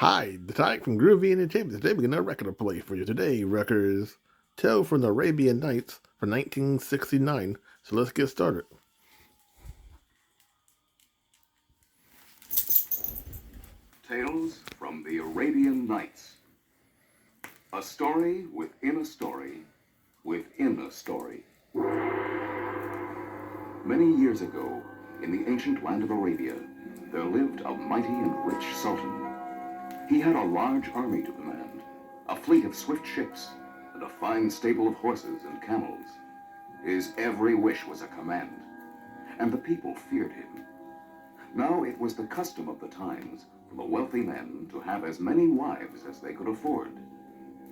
Hi, the Tyke from Groovy Entertainment. Today we're going to record a play for you. Today, Wreckers, Tale from the Arabian Nights for 1969. So let's get started. Tales from the Arabian Nights. A story within a story within a story. Many years ago, in the ancient land of Arabia, there lived a mighty and rich sultan. He had a large army to command, a fleet of swift ships, and a fine stable of horses and camels. His every wish was a command, and the people feared him. Now it was the custom of the times for the wealthy men to have as many wives as they could afford.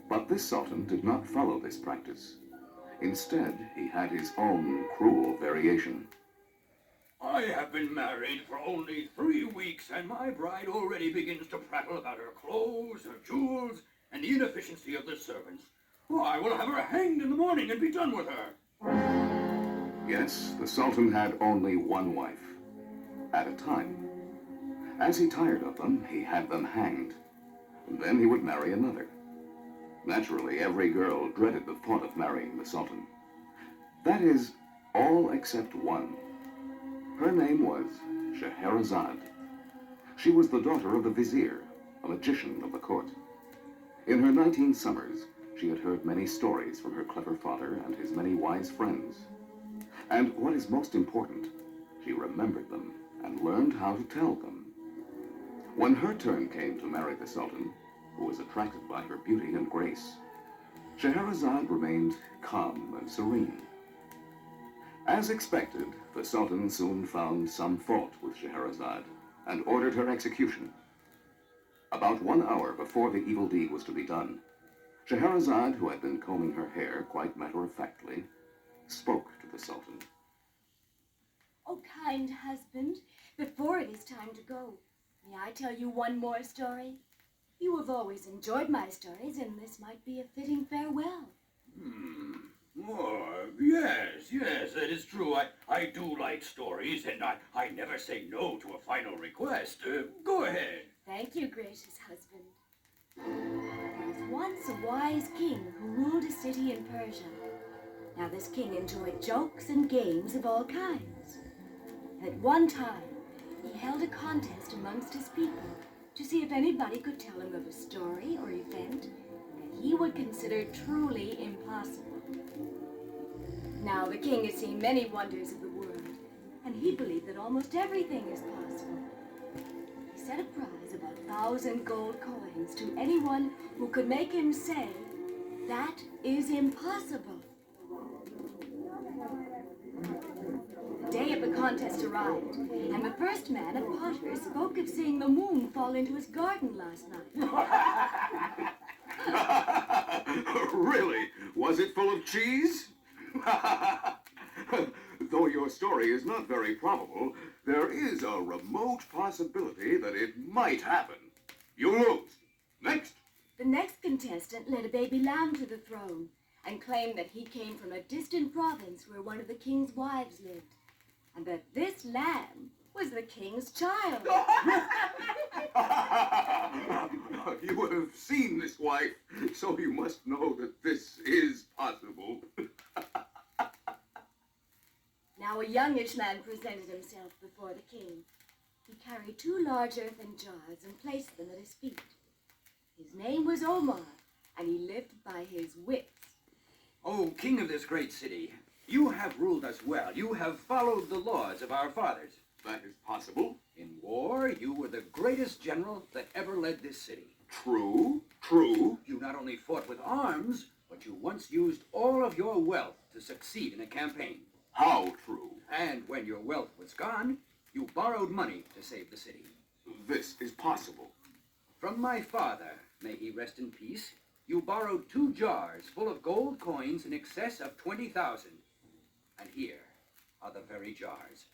But this sultan did not follow this practice. Instead, he had his own cruel variation. I have been married for only 3 weeks, and my bride already begins to prattle about her clothes, her jewels, and the inefficiency of the servants. Oh, I will have her hanged in the morning and be done with her. Yes, the sultan had only one wife, at a time. As he tired of them, he had them hanged. And then he would marry another. Naturally, every girl dreaded the thought of marrying the sultan. That is, all except one. Her name was Scheherazade. She was the daughter of the vizier, a magician of the court. In her 19 summers, she had heard many stories from her clever father and his many wise friends. And what is most important, she remembered them and learned how to tell them. When her turn came to marry the sultan, who was attracted by her beauty and grace, Scheherazade remained calm and serene. As expected, the sultan soon found some fault with Scheherazade and ordered her execution. About 1 hour before the evil deed was to be done, Scheherazade, who had been combing her hair quite matter-of-factly, spoke to the sultan. Oh, kind husband, before it is time to go, may I tell you one more story? You have always enjoyed my stories, and this might be a fitting farewell. Oh, yes, that is true. I do like stories, and I never say no to a final request. Go ahead. Thank you, gracious husband. There was once a wise king who ruled a city in Persia. Now this king enjoyed jokes and games of all kinds. At one time, he held a contest amongst his people to see if anybody could tell him of a story or event that he would consider truly impossible. Now the king had seen many wonders of the world, and he believed that almost everything is possible. He set a prize of 1,000 gold coins to anyone who could make him say, "That is impossible." The day of the contest arrived, and the first man, a potter, spoke of seeing the moon fall into his garden last night. Really? Was it full of cheese? Though your story is not very probable, there is a remote possibility that it might happen. You lose. Next. The next contestant led a baby lamb to the throne and claimed that he came from a distant province where one of the king's wives lived, and that this lamb was the king's child. You have seen this wife, so you must know that this is possible. Now a youngish man presented himself before the king. He carried 2 large earthen jars and placed them at his feet. His name was Omar, and he lived by his wits. Oh, king of this great city, you have ruled us well. You have followed the laws of our fathers. That is possible. In war, you were the greatest general that ever led this city. True. You not only fought with arms, but you once used all of your wealth to succeed in a campaign. How true? And when your wealth was gone, you borrowed money to save the city. This is possible. From my father, may he rest in peace, you borrowed 2 jars full of gold coins in excess of 20,000. And here are the very jars.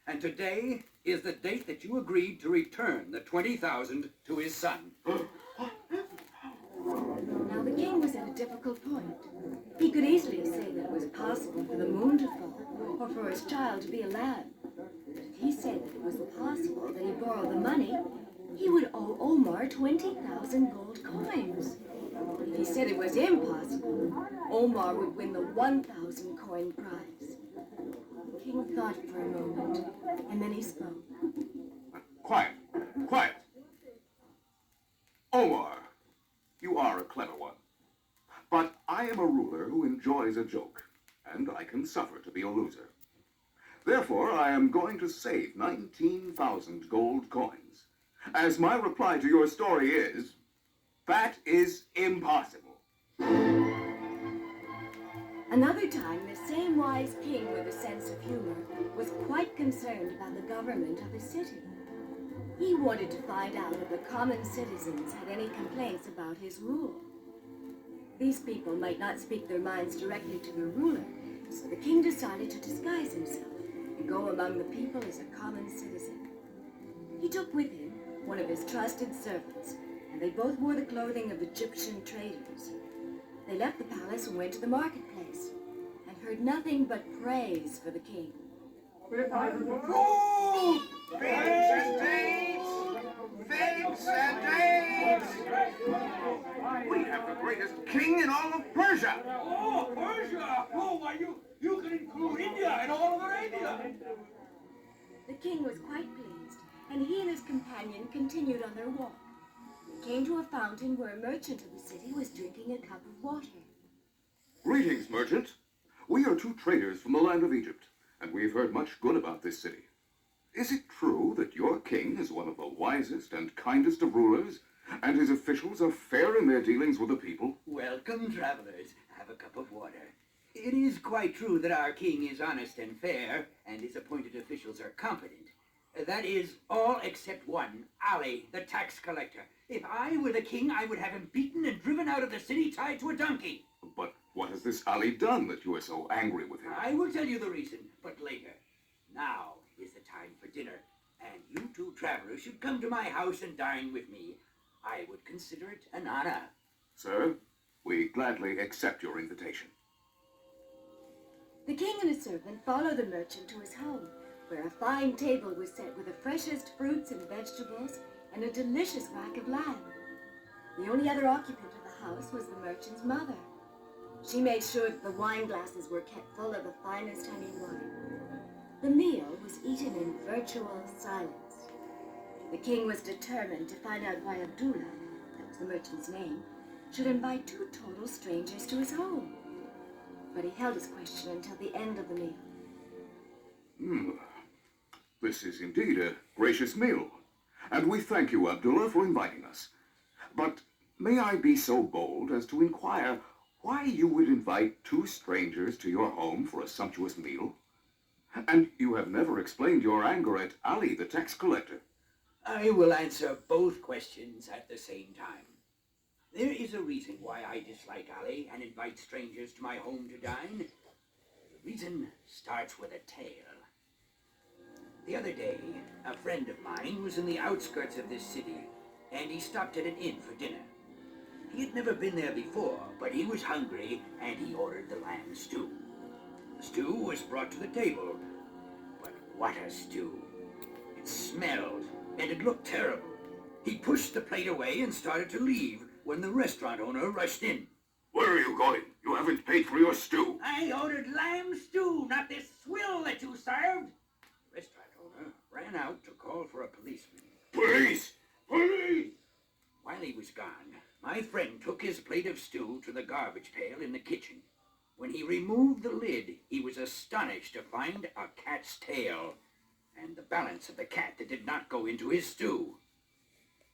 And today is the date that you agreed to return the 20,000 to his son. Now the king was at a difficult point. He could easily say that it was possible for the moon to fall, or for his child to be a lamb. But if he said that it was possible that he borrowed the money, he would owe Omar 20,000 gold coins. If he said it was impossible, Omar would win the 1,000 coin prize. The king thought for a moment, and then he spoke. Quiet, quiet. Omar, you are a clever one. But I am a ruler who enjoys a joke, and I can suffer to be a loser. Therefore, I am going to save 19,000 gold coins, as my reply to your story is, that is impossible. Another time, the same wise king with a sense of humor was quite concerned about the government of his city. He wanted to find out if the common citizens had any complaints about his rule. These people might not speak their minds directly to the ruler, so the king decided to disguise himself and go among the people as a common citizen. He took with him one of his trusted servants, and they both wore the clothing of Egyptian traders. They left the palace and went to the marketplace, and heard nothing but praise for the king. Gold! Figs and dates! Figs and dates! We have the greatest king in all of Persia. Oh, Persia! Oh, why, you can include India and all of Arabia. The king was quite pleased, and he and his companion continued on their walk. They came to a fountain where a merchant of the city was drinking a cup of water. Greetings, merchant. We are two traders from the land of Egypt, and we've heard much good about this city. Is it true that your king is one of the wisest and kindest of rulers, and his officials are fair in their dealings with the people? Welcome, travelers. Have a cup of water. It is quite true that our king is honest and fair, and his appointed officials are competent. That is, all except one, Ali, the tax collector. If I were the king, I would have him beaten and driven out of the city tied to a donkey. But what has this Ali done that you are so angry with him? I will tell you the reason, but later. Now is the time for dinner, and you two travelers should come to my house and dine with me. I would consider it an honor. Sir, we gladly accept your invitation. The king and his servant followed the merchant to his home, where a fine table was set with the freshest fruits and vegetables and a delicious rack of lamb. The only other occupant of the house was the merchant's mother. She made sure that the wine glasses were kept full of the finest honey wine. The meal was eaten in virtual silence. The king was determined to find out why Abdullah, that was the merchant's name, should invite two total strangers to his home. But he held his question until the end of the meal. This is indeed a gracious meal, and we thank you, Abdullah, for inviting us. But may I be so bold as to inquire why you would invite two strangers to your home for a sumptuous meal? And you have never explained your anger at Ali, the tax collector. I will answer both questions at the same time. There is a reason why I dislike Ali and invite strangers to my home to dine. The reason starts with a tale. The other day, a friend of mine was in the outskirts of this city, and he stopped at an inn for dinner. He had never been there before, but he was hungry, and he ordered the lamb stew. The stew was brought to the table, but what a stew! It smelled, and it looked terrible. He pushed the plate away and started to leave when the restaurant owner rushed in. Where are you going? You haven't paid for your stew. I ordered lamb stew, not this swill that you served. The restaurant owner ran out to call for a policeman. Police! Police! While he was gone, my friend took his plate of stew to the garbage pail in the kitchen. When he removed the lid, he was astonished to find a cat's tail and the balance of the cat that did not go into his stew.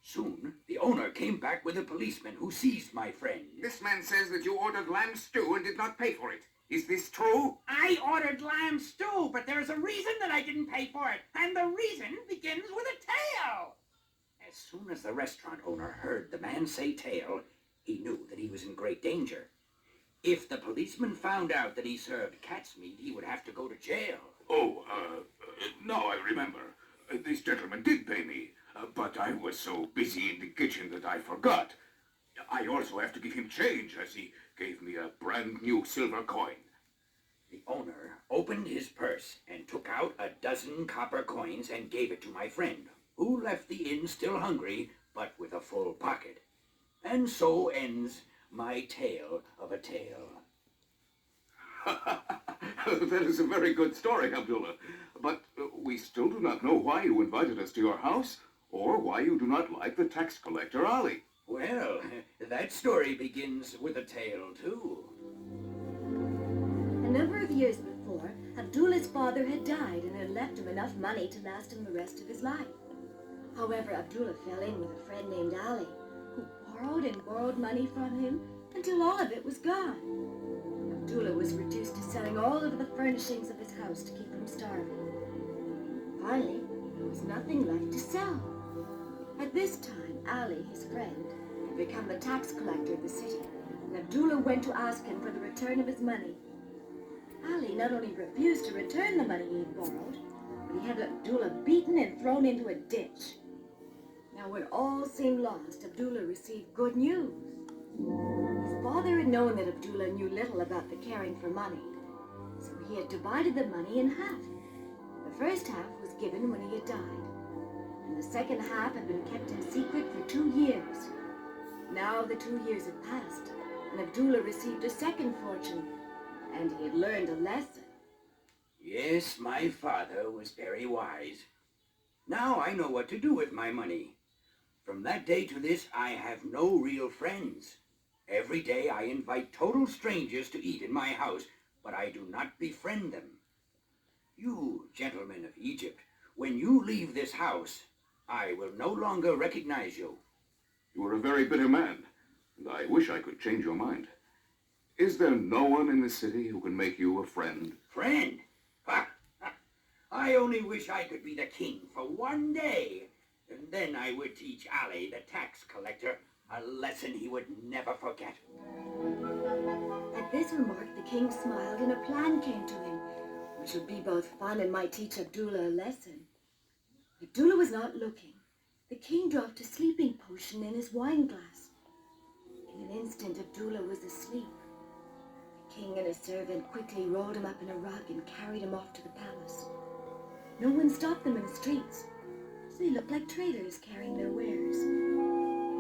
Soon, the owner came back with a policeman who seized my friend. This man says that you ordered lamb stew and did not pay for it. Is this true? I ordered lamb stew, but there's a reason that I didn't pay for it, and the reason begins with a tail. As soon as the restaurant owner heard the man say tail, he knew that he was in great danger. If the policeman found out that he served cat's meat, he would have to go to jail. Oh, now I remember. This gentleman did pay me, but I was so busy in the kitchen that I forgot. I also have to give him change, as he gave me a brand new silver coin. The owner opened his purse and took out a dozen copper coins and gave it to my friend, who left the inn still hungry, but with a a full pocket. And so ends my tale of a tale. That is a very good story, Abdullah. But we still do not know why you invited us to your house, or why you do not like the tax collector Ali. Well, that story begins with a tale, too. A number of years before, Abdullah's father had died and had left him enough money to last him the rest of his life. However, Abdullah fell in with a friend named Ali, who borrowed and borrowed money from him until all of it was gone. Abdullah was reduced to selling all of the furnishings of his house to keep from starving. Finally, there was nothing left to sell. At this time, Ali, his friend, had become the tax collector of the city, and Abdullah went to ask him for the return of his money. Ali not only refused to return the money he had borrowed, but he had Abdullah beaten and thrown into a ditch. Now, when all seemed lost, Abdullah received good news. His father had known that Abdullah knew little about the caring for money, so he had divided the money in half. The first half was given when he had died, and the second half had been kept in secret for 2 years. Now the 2 years had passed, and Abdullah received a second fortune, and he had learned a lesson. Yes, my father was very wise. Now I know what to do with my money. From that day to this, I have no real friends. Every day I invite total strangers to eat in my house, but I do not befriend them. You, gentlemen of Egypt, when you leave this house, I will no longer recognize you. You are a very bitter man, and I wish I could change your mind. Is there no one in the city who can make you a friend? Friend? Ha, ha. I only wish I could be the king for one day, and then I would teach Ali, the tax collector, a lesson he would never forget. At this remark, the king smiled, and a plan came to him, which would be both fun and might teach Abdullah a lesson. Abdullah was not looking. The king dropped a sleeping potion in his wine glass. In an instant, Abdullah was asleep. The king and his servant quickly rolled him up in a rug and carried him off to the palace. No one stopped them in the streets, so they looked like traders carrying their wares.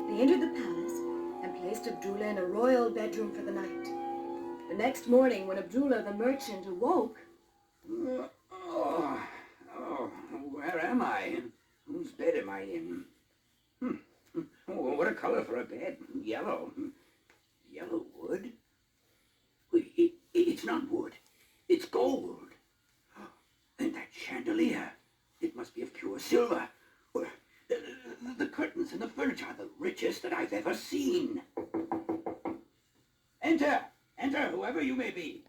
They entered the palace and placed Abdullah in a royal bedroom for the night. The next morning, when Abdullah the merchant awoke... Where am I? Whose bed am I in? Oh, what a color for a bed. Yellow. Yellow wood? It's not wood. It's gold. And that chandelier, it must be of pure silver. The curtains and the furniture are the richest that I've ever seen. Enter! Enter, whoever you may be.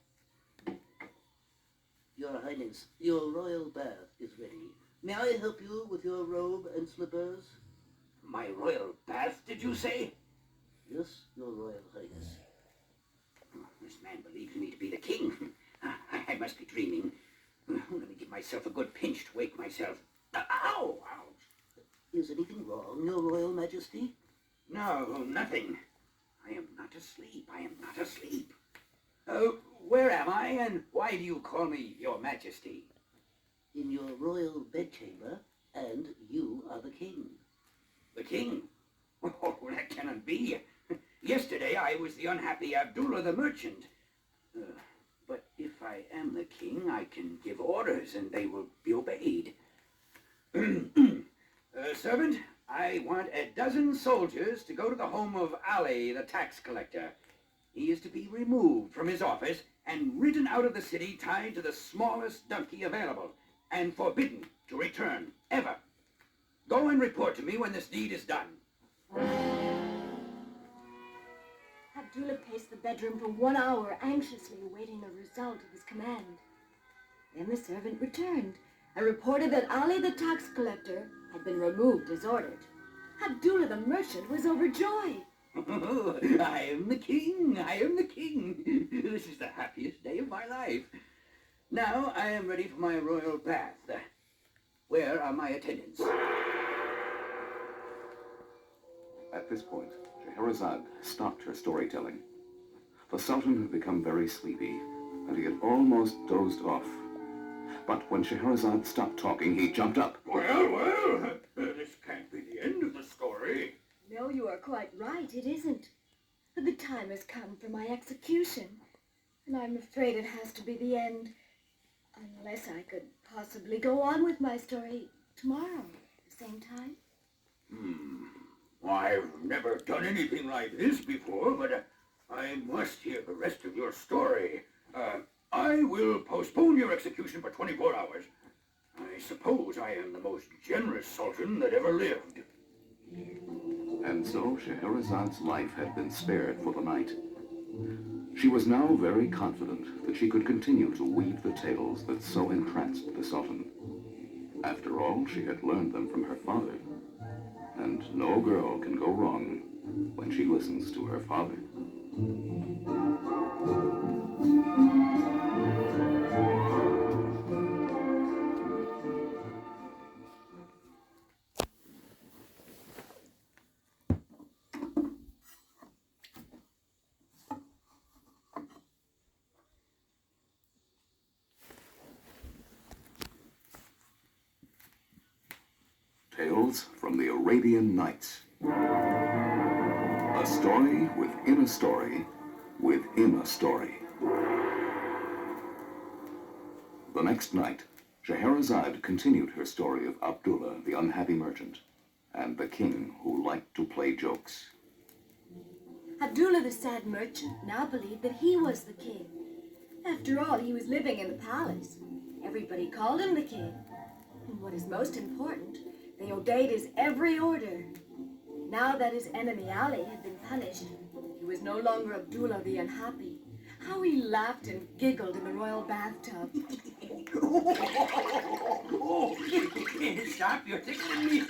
Your Highness, your royal bath is ready. May I help you with your robe and slippers? My royal bath, did you say? Yes, your Royal Highness. This man believes me to be the king. I must be dreaming. Let me give myself a good pinch to wake myself. Ow! Ouch! Is anything wrong, your Royal Majesty? No, nothing. I am not asleep. I am not asleep. Where am I, and why do you call me your Majesty? In your royal bedchamber, and you are the king. The king? Oh, that cannot be. Yesterday I was the unhappy Abdullah the merchant. But if I am the king, I can give orders and they will be obeyed. Servant, I want a dozen soldiers to go to the home of Ali, the tax collector. He is to be removed from his office and ridden out of the city tied to the smallest donkey available and forbidden to return, ever. Go and report to me when this deed is done. Abdullah paced the bedroom for 1 hour, anxiously awaiting the result of his command. Then the servant returned and reported that Ali the tax collector had been removed as ordered. Abdullah the merchant was overjoyed. I am the king! I am the king! This is the happiest day of my life. Now I am ready for my royal bath. Where are my attendants? At this point, Scheherazade stopped her storytelling. The Sultan had become very sleepy, and he had almost dozed off. But when Scheherazade stopped talking, he jumped up. Well, this can't be the end of the story. No, quite right, it isn't. But the time has come for my execution, and I'm afraid it has to be the end. Unless I could possibly go on with my story tomorrow at the same time. I've never done anything like this before, but I must hear the rest of your story. I will postpone your execution for 24 hours. I suppose I am the most generous sultan that ever lived. And so Scheherazade's life had been spared for the night. She was now very confident that she could continue to weave the tales that so entranced the Sultan. After all, she had learned them from her father. And no girl can go wrong when she listens to her father. Tales from the Arabian Nights. A story within a story within a story. The next night, Scheherazade continued her story of Abdullah, the unhappy merchant, and the king who liked to play jokes. Abdullah, the sad merchant, now believed that he was the king. After all, he was living in the palace. Everybody called him the king. And what is most important, they obeyed his every order. Now that his enemy Ali had been punished, he was no longer Abdullah the unhappy. How he laughed and giggled in the royal bathtub. Oh, stop, you're tickling me.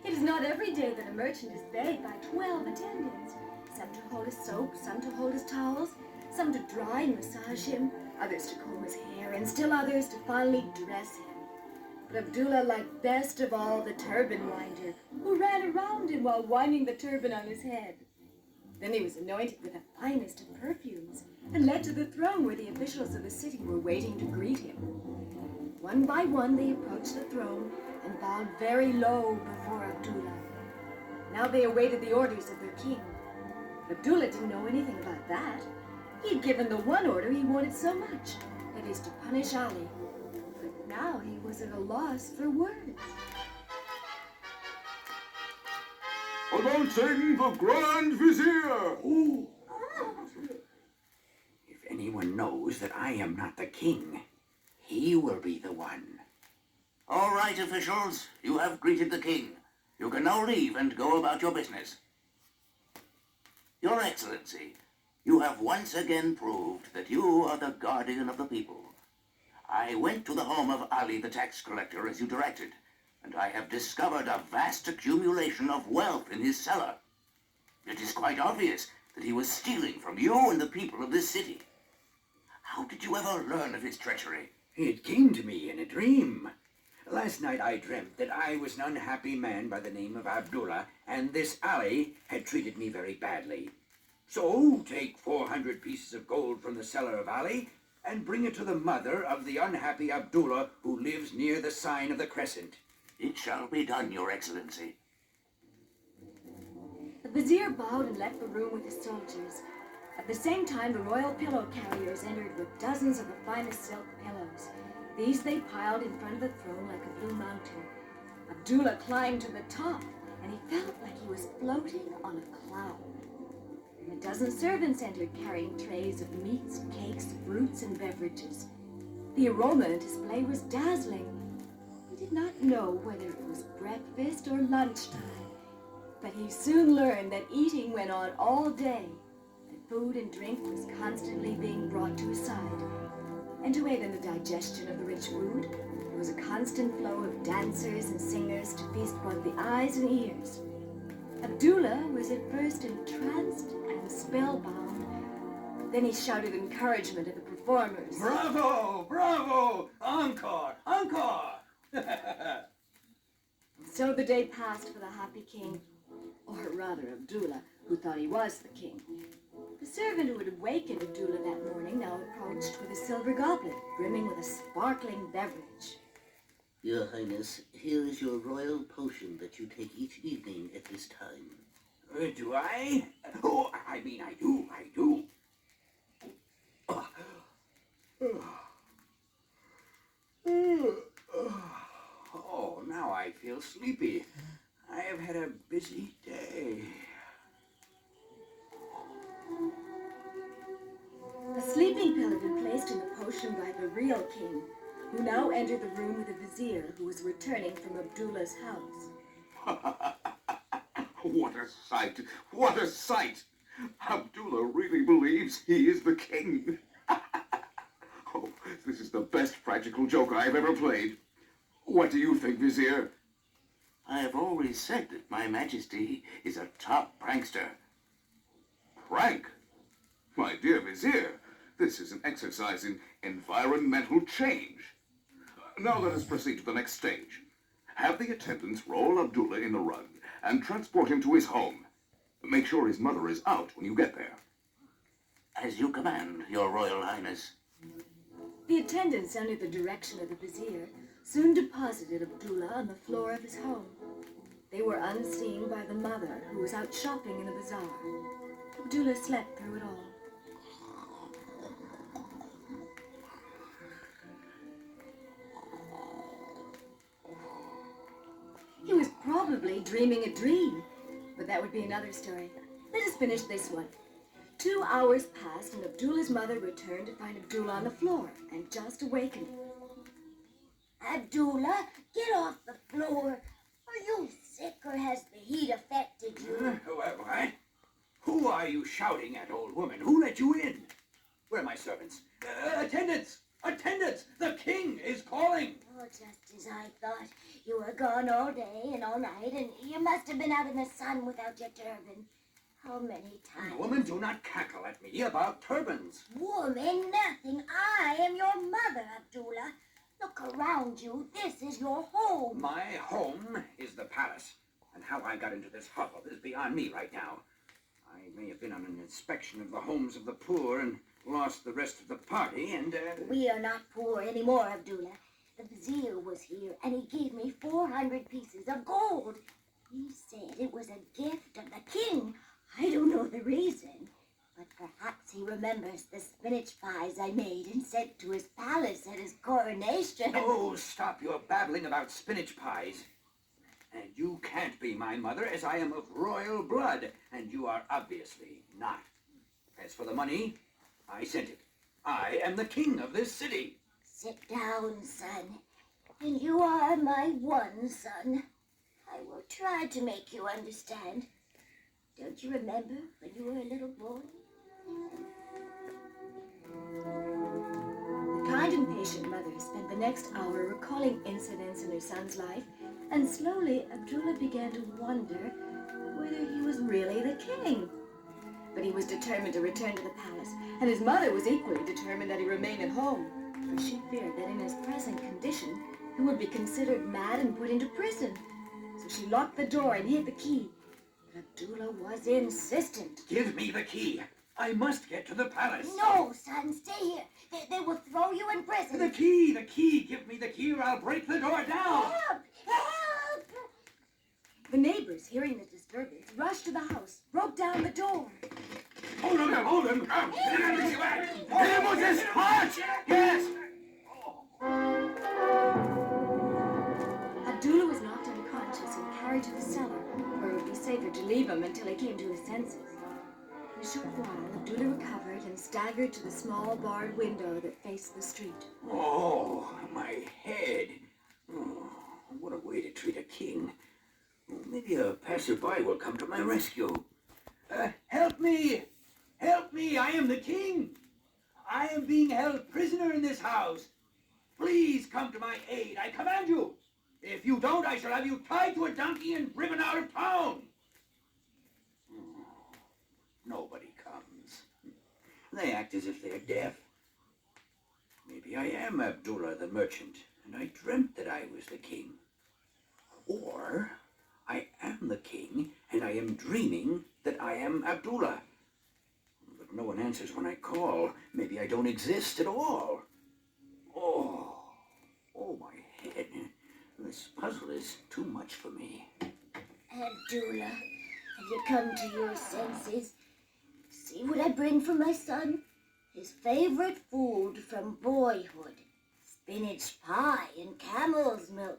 It is not every day that a merchant is begged by 12 attendants. Some to hold his soap, some to hold his towels, some to dry and massage him, others to comb his hair, and still others to finally dress him. But Abdullah liked best of all the turban winder, who ran around him while winding the turban on his head. Then he was anointed with the finest of perfumes and led to the throne where the officials of the city were waiting to greet him. One by one they approached the throne and bowed very low before Abdullah. Now they awaited the orders of their king. Abdullah didn't know anything about that. He had given the one order he wanted so much, that is to punish Ali. But now he was at a loss for words. Announcing the Grand Vizier! If anyone knows that I am not the king, he will be the one. All right, officials, you have greeted the king. You can now leave and go about your business. Your Excellency, you have once again proved that you are the guardian of the people. I went to the home of Ali the tax collector as you directed, and I have discovered a vast accumulation of wealth in his cellar. It is quite obvious that he was stealing from you and the people of this city. How did you ever learn of his treachery? It came to me in a dream. Last night I dreamt that I was an unhappy man by the name of Abdullah, and this Ali had treated me very badly. So take 400 pieces of gold from the cellar of Ali and bring it to the mother of the unhappy Abdullah who lives near the sign of the crescent. It shall be done, Your Excellency. The vizier bowed and left the room with his soldiers. At the same time, the royal pillow carriers entered with dozens of the finest silk pillows. These they piled in front of the throne like a blue mountain. Abdullah climbed to the top, and he felt like he was floating on a cloud. And a dozen servants entered carrying trays of meats, cakes, fruits, and beverages. The aroma and display was dazzling. He did not know whether it was breakfast or lunchtime, but he soon learned that eating went on all day, and food and drink was constantly being brought to his side. And to aid in the digestion of the rich food, there was a constant flow of dancers and singers to feast both the eyes and ears. Abdullah was at first entranced and spellbound. Then he shouted encouragement at the performers. Bravo! Bravo! Encore! Encore! So the day passed for the happy king, or rather Abdullah, who thought he was the king. The servant who had awakened Abdullah that morning now approached with a silver goblet brimming with a sparkling beverage. Your Highness, here is your royal potion that you take each evening at this time. Do I? Oh, I mean, I do. Oh. Oh, now I feel sleepy. I have had a busy day. A sleeping pill had been placed in the potion by the real king, who now entered the room with the vizier who was returning from Abdullah's house. What a sight! What a sight! Abdullah really believes he is the king. Oh, this is the best practical joke I've ever played. What do you think, Vizier? I have always said that my majesty is a top prankster. Prank? My dear Vizier, this is an exercise in environmental change. Now let us proceed to the next stage. Have the attendants roll Abdullah in the rug and transport him to his home. Make sure his mother is out when you get there. As you command, your royal highness. The attendants, under the direction of the vizier, soon deposited Abdullah on the floor of his home. They were unseen by the mother, who was out shopping in the bazaar. Abdullah slept through it all. He was probably dreaming a dream, but that would be another story. Let us finish this one. 2 hours passed, and Abdullah's mother returned to find Abdullah on the floor and just awakened. Abdullah, get off the floor. Are you sick or has the heat affected you? What? Who are you shouting at, old woman? Who let you in? Where are my servants? Attendants! Attendants! The king is calling! Oh, just as I thought. You were gone all day and all night, and you must have been out in the sun without your turban. How many times? Woman, do not cackle at me about turbans. Woman, nothing. I am your mother, Abdullah. Look around you. This is your home. My home is the palace, and how I got into this hovel is beyond me right now. I may have been on an inspection of the homes of the poor and lost the rest of the party, and, We are not poor anymore, Abdullah. The vizier was here, and he gave me 400 pieces of gold. He said it was a gift of the king. I don't know the reason, but perhaps he remembers the spinach pies I made and sent to his palace at his coronation. Oh, stop your babbling about spinach pies. And you can't be my mother, as I am of royal blood, and you are obviously not. As for the money, I sent it. I am the king of this city. Sit down, son. And you are my one son. I will try to make you understand. Don't you remember when you were a little boy? The kind and patient mother spent the next hour recalling incidents in her son's life, and slowly Abdullah began to wonder whether he was really the king. But he was determined to return to the palace, and his mother was equally determined that he remain at home, for she feared that in his present condition he would be considered mad and put into prison. So she locked the door and hid the key. But Abdullah was insistent. Give me the key. I must get to the palace. No, son, stay here. They will throw you in prison. The key, the key. Give me the key or I'll break the door down. Help! Help! The neighbors, hearing the disturbance, rushed to the house, broke down the door. Hold him, hold him. Tenemos dispatch. Yes. Abdullah was knocked unconscious and carried to the cellar, where it would be safer to leave him until he came to his senses. In a short while, Abdullah recovered and staggered to the small barred window that faced the street. Oh, my head. Oh, what a way to treat a king. Maybe a passerby will come to my rescue. Help me! Help me! I am the king! I am being held prisoner in this house. Please come to my aid, I command you. If you don't, I shall have you tied to a donkey and driven out of town. Nobody comes. They act as if they're deaf. Maybe I am Abdullah the merchant, and I dreamt that I was the king. Or I am the king, and I am dreaming that I am Abdullah. But no one answers when I call. Maybe I don't exist at all. Oh, my head. This puzzle is too much for me. Abdullah, have you come to your senses? See what I bring for my son? His favorite food from boyhood. Spinach pie and camel's milk.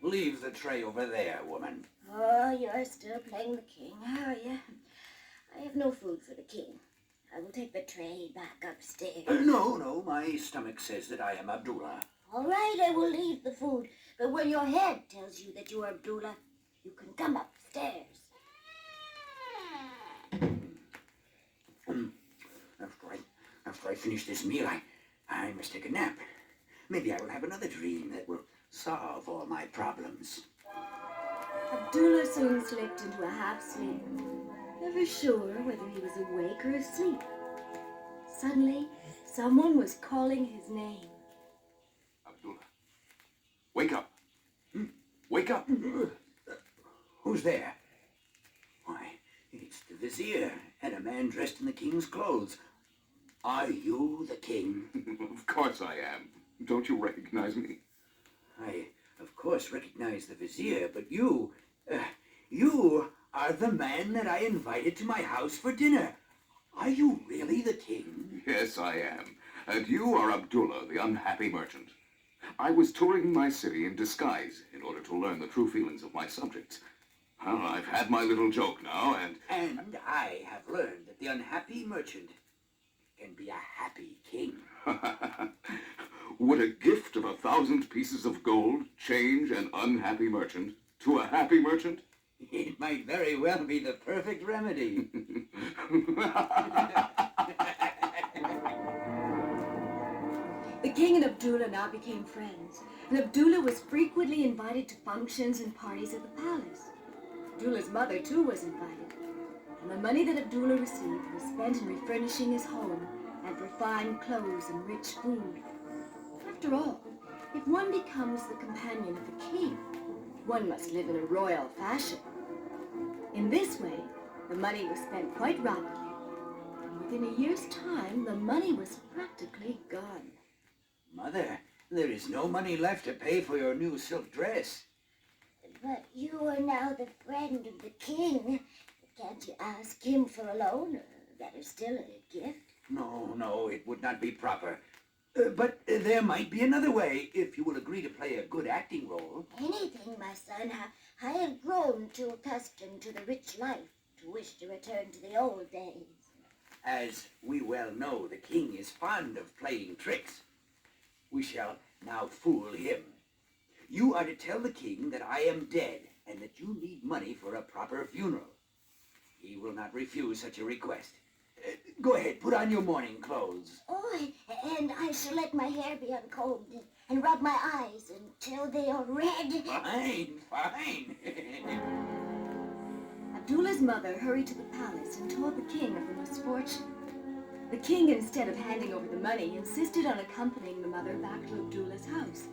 Leave the tray over there, woman. Oh, you're still playing the king, are you? I have no food for the king. I will take the tray back upstairs. No, my stomach says that I am Abdullah. All right, I will leave the food. But when your head tells you that you are Abdullah, you can come upstairs. After I finish this meal, I must take a nap. Maybe I will have another dream that will solve all my problems. Abdullah soon slipped into a half-sleep, never sure whether he was awake or asleep. Suddenly, someone was calling his name. Abdullah, wake up. Wake up. Who's there? Why, it's the vizier and a man dressed in the king's clothes. Are you the king? Of course I am. Don't you recognize me? I, of course, recognize the vizier, but you are the man that I invited to my house for dinner. Are you really the king? Yes, I am. And you are Abdullah, the unhappy merchant. I was touring my city in disguise in order to learn the true feelings of my subjects. Well, I've had my little joke now, and... And I have learned that the unhappy merchant can be a happy king. Would a gift of 1,000 pieces of gold change an unhappy merchant to a happy merchant? It might very well be the perfect remedy. The king and Abdullah now became friends, and Abdullah was frequently invited to functions and parties at the palace. Abdullah's mother, too, was invited, and the money that Abdullah received was spent in refurnishing his home and for fine clothes and rich food. After all, if one becomes the companion of the king, one must live in a royal fashion. In this way, the money was spent quite rapidly, and within a year's time, the money was practically gone. Mother, there is no money left to pay for your new silk dress. But you are now the friend of the king. Can't you ask him for a loan, or better still, a gift? No, it would not be proper. But there might be another way, if you will agree to play a good acting role. Anything, my son. I have grown too accustomed to the rich life to wish to return to the old days. As we well know, the king is fond of playing tricks. We shall now fool him. You are to tell the king that I am dead and that you need money for a proper funeral. He will not refuse such a request. Go ahead, put on your mourning clothes. Oh, and I shall let my hair be uncombed and rub my eyes until they are red. Fine. Abdullah's mother hurried to the palace and told the king of the misfortune. The king, instead of handing over the money, insisted on accompanying the mother back to Abdullah's house.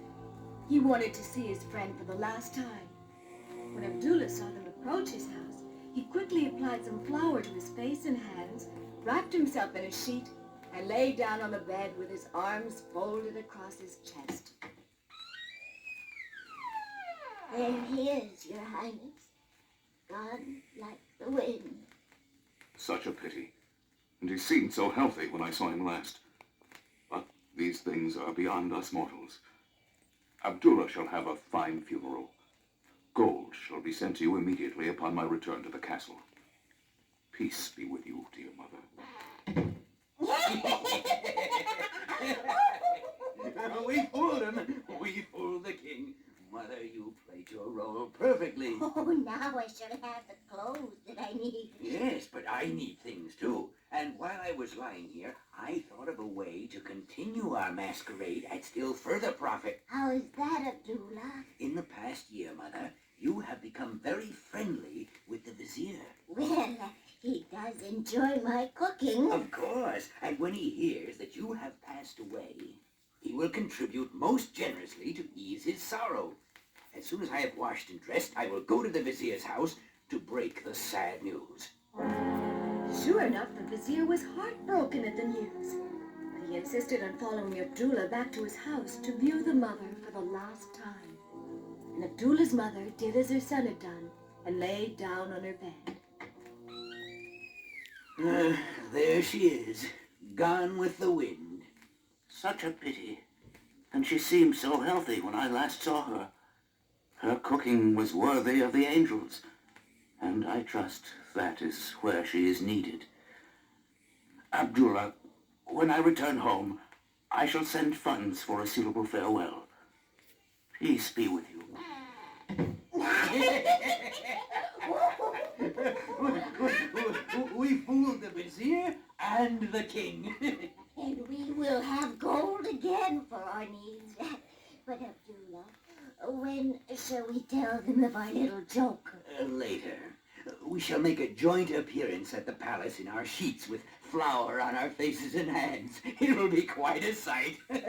He wanted to see his friend for the last time. When Abdullah saw them approach his house, he quickly applied some flour to his face and hands, wrapped himself in a sheet, and lay down on the bed with his arms folded across his chest. There he is, your highness, gone like the wind. Such a pity. And he seemed so healthy when I saw him last. But these things are beyond us mortals. Abdullah shall have a fine funeral. Gold shall be sent to you immediately upon my return to the castle. Peace be with you, dear mother. We fooled him. We fooled the king. Mother, you played your role perfectly. Oh, now I shall have the clothes that I need. Yes, but I need things too. And while I was lying here, I thought of a way to continue our masquerade at still further profit. How is that, Abdullah? In the past year, Mother, you have become very friendly with the vizier. Well, he does enjoy my cooking. Of course. And when he hears that you have passed away, he will contribute most generously to ease his sorrow. As soon as I have washed and dressed, I will go to the vizier's house to break the sad news. Sure enough, the vizier was heartbroken at the news. But he insisted on following Abdullah back to his house to view the mother for the last time. And Abdullah's mother did as her son had done and laid down on her bed. There she is, gone with the wind. Such a pity. And she seemed so healthy when I last saw her. Her cooking was worthy of the angels, and I trust that is where she is needed. Abdullah, when I return home, I shall send funds for a suitable farewell. Peace be with you. We fooled the vizier and the king. And we will have gold again for our needs. But Abdullah, when shall we tell them of our little joke? Later. We shall make a joint appearance at the palace in our sheets with flour on our faces and hands. It will be quite a sight. The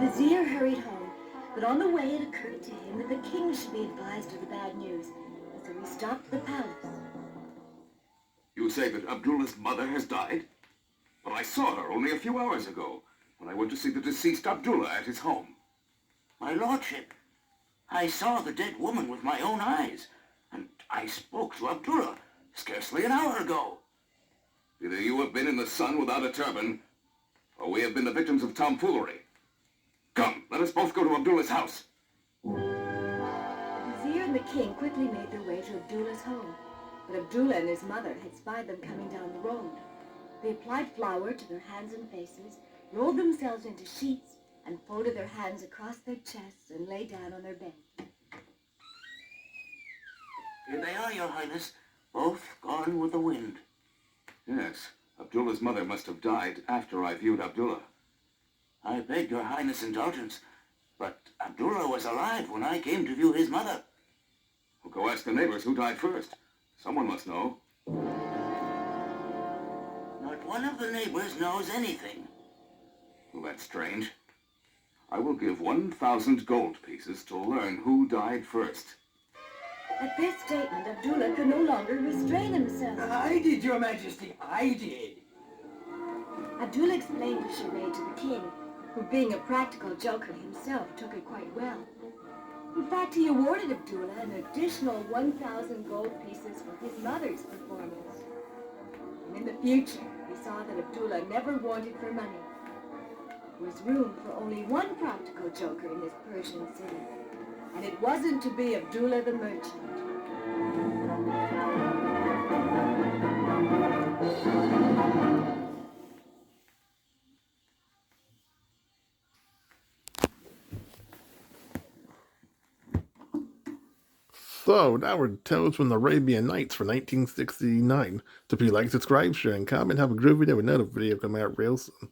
vizier hurried home, but on the way it occurred to him that the king should be advised of the bad news, and so he stopped at the palace. You say that Abdullah's mother has died? But I saw her only a few hours ago, when I went to see the deceased Abdullah at his home. My lordship, I saw the dead woman with my own eyes, and I spoke to Abdullah scarcely an hour ago. Either you have been in the sun without a turban, or we have been the victims of tomfoolery. Come, let us both go to Abdullah's house. The vizier and the king quickly made their way to Abdullah's home, but Abdullah and his mother had spied them coming down the road. They applied flour to their hands and faces, rolled themselves into sheets, and folded their hands across their chests and lay down on their bed. Here they are, your highness, both gone with the wind. Yes, Abdullah's mother must have died after I viewed Abdullah. I beg your highness' indulgence, but Abdullah was alive when I came to view his mother. Well, go ask the neighbors who died first. Someone must know. Not one of the neighbors knows anything. Well, that's strange. I will give 1,000 gold pieces to learn who died first. At this statement, Abdullah could no longer restrain himself. I did, Your Majesty. I did. Abdullah explained the charade to the king, who, being a practical joker himself, took it quite well. In fact, he awarded Abdullah an additional 1,000 gold pieces for his mother's performance. And in the future, he saw that Abdullah never wanted for money. There was room for only one practical joker in this Persian city, and it wasn't to be Abdullah the merchant. So, that were Tales from the Arabian Nights for 1969. So please like, subscribe, share, and comment. Have a groovy day with another video coming out real soon.